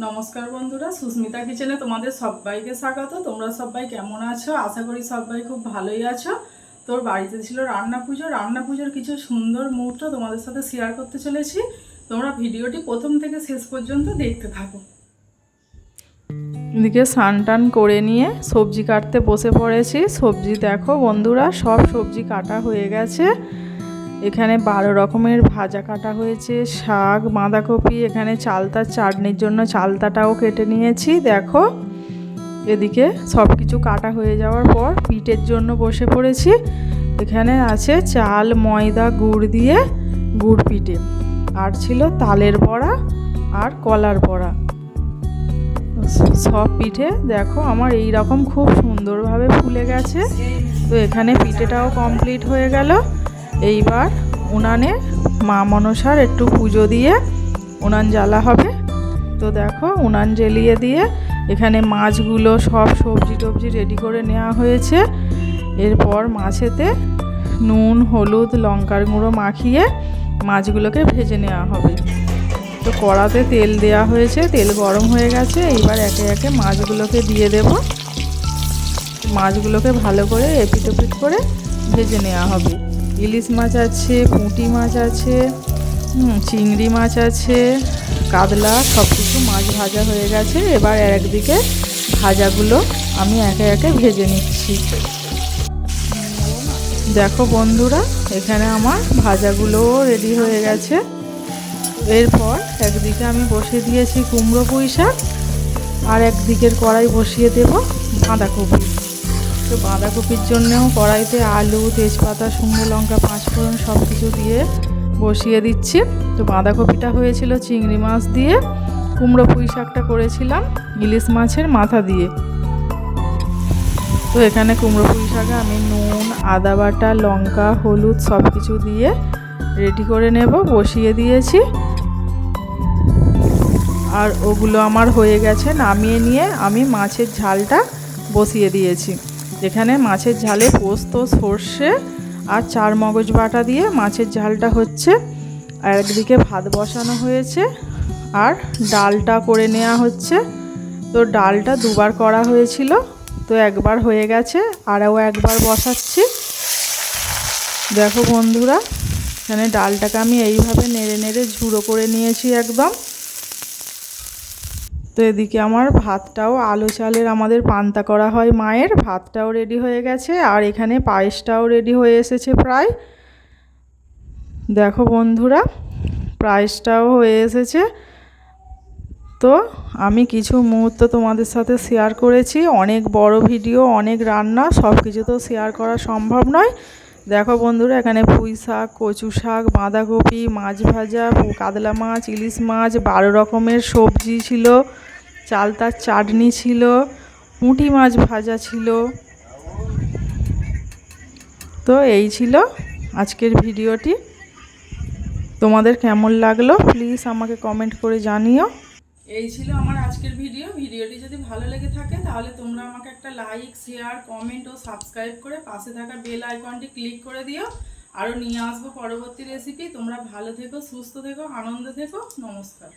নমস্কার বন্ধুরা, সুস্মিতা কিচেনে তোমাদের সবাইকে স্বাগত। তোমরা সবাই কেমন আছো? আশা করি সবাই খুব ভালোই আছো। তোর বাড়িতে ছিল রান্না পুজোর কিছু সুন্দর মুহূর্ত তোমাদের সাথে শেয়ার করতে চলেছি। তোমরা ভিডিওটি প্রথম থেকে শেষ পর্যন্ত দেখতে থাকো। এদিকে স্নান টান করে নিয়ে সবজি কাটতে বসে পড়েছি। সবজি দেখো বন্ধুরা, সব সবজি কাটা হয়ে গেছে। এখানে 12 রকমের ভাজা কাটা হয়েছে, শাক, বাঁধাকপি, এখানে চালতার চাটনির জন্য চালতাটাও কেটে নিয়েছি। দেখো এদিকে সব কিছু কাটা হয়ে যাওয়ার পর পিঠের জন্য বসে পড়েছি। এখানে আছে চাল, ময়দা, গুড় দিয়ে গুড় পিঠে, আর ছিল তালের বড়া আর কলার বড়া। সব পিঠে দেখো আমার এই রকম খুব সুন্দরভাবে ফুলে গেছে। তো এখানে পিঠেটাও কমপ্লিট হয়ে গেল। এইবার উনানে মা মনসার একটু পুজো দিয়ে উনান জ্বালা হবে। তো দেখো উনান জ্বালিয়ে দিয়ে এখানে মাছগুলো সব সবজি টবজি রেডি করে নেওয়া হয়েছে। এরপর মাছেতে নুন, হলুদ, লঙ্কার গুঁড়ো মাখিয়ে মাছগুলোকে ভেজে নেওয়া হবে। তো কড়াতে তেল দেওয়া হয়েছে, তেল গরম হয়ে গেছে। এইবার একে একে মাছগুলোকে দিয়ে দেব। মাছগুলোকে ভালো করে এপিট ওপিট করে ভেজে নেওয়া হবে। ইলিশ মাছ আছে, পুঁটি মাছ আছে, চিংড়ি মাছ আছে, কাতলা, সব কিছু মাছ ভাজা হয়ে গেছে। এবার একদিকে ভাজাগুলো আমি একে একে ভেজে নিচ্ছি। দেখো বন্ধুরা, এখানে আমার ভাজাগুলোও রেডি হয়ে গেছে। এরপর একদিকে আমি বসিয়ে দিয়েছি কুমড়ো পুঁই শাক, আর একদিকের কড়াই বসিয়ে দেব বাঁধাকপি। তো বাঁধাকপির জন্যেও কড়াইতে আলু, তেজপাতা, শুকনো লঙ্কা, পাঁচফোড়ন সব কিছু দিয়ে বসিয়ে দিচ্ছি। তো বাঁধাকপিটা হয়েছিল চিংড়ি মাছ দিয়ে, কুমড়ো পুঁই শাকটা করেছিলাম ইলিশ মাছের মাথা দিয়ে। তো এখানে কুমড়ো পুঁই শাকে আমি নুন, আদা বাটা, লঙ্কা, হলুদ সব কিছু দিয়ে রেডি করে নেব, বসিয়ে দিয়েছি। আর ওগুলো আমার হয়ে গেছে, নামিয়ে নিয়ে আমি মাছের ঝালটা বসিয়ে দিয়েছি। এখানে মাছের ঝালে পোস্ত, সর্ষে আর চার মগজ বাটা দিয়ে মাছের ঝালটা হচ্ছে। আর একদিকে ভাত বসানো হয়েছে আর ডালটা করে নেওয়া হচ্ছে। তো ডালটা দুবার করা হয়েছিল, তো একবার হয়ে গেছে, আরও একবার বসাচ্ছি। দেখো বন্ধুরা, এখানে ডালটাকে আমি এইভাবে নেড়ে নেড়ে ঝুড়ো করে নিয়েছি একদম। তো এদিকে আমার ভাতটাও আলু চালের আমাদের পান্তা করা হয় মায়ের, ভাতটাও রেডি হয়ে গেছে। আর এখানে পায়েসটাও রেডি হয়ে এসেছে প্রায়। দেখো বন্ধুরা, পায়েসটাও হয়ে এসেছে। তো আমি কিছু মুহূর্ত তোমাদের সাথে শেয়ার করেছি। অনেক বড় ভিডিও, অনেক রান্না, সব কিছু তো শেয়ার করা সম্ভব নয়। দেখো বন্ধুরা, এখানে পুঁই শাক, কচু শাক, বাঁধাকপি, মাছ ভাজা, কাতলা মাছ, ইলিশ মাছ, 12 রকমের সবজি ছিল, চালতার চাটনি ছিল, পুঁটি মাছ ভাজা ছিল। তো এই ছিল আজকের ভিডিওটি। তোমাদের কেমন লাগলো প্লিজ আমাকে কমেন্ট করে জানিও। এই ছিল আমার আজকের ভিডিওটি যদি ভালো লেগে থাকে তাহলে তোমরা আমাকে একটা লাইক, শেয়ার, কমেন্ট ও সাবস্ক্রাইব করে পাশে থাকা বেল আইকনটি ক্লিক করে দিও। আরও নিয়ে আসবো পরবর্তী রেসিপি। তোমরা ভালো থেকো, সুস্থ থেকো, আনন্দে থেকো। নমস্কার।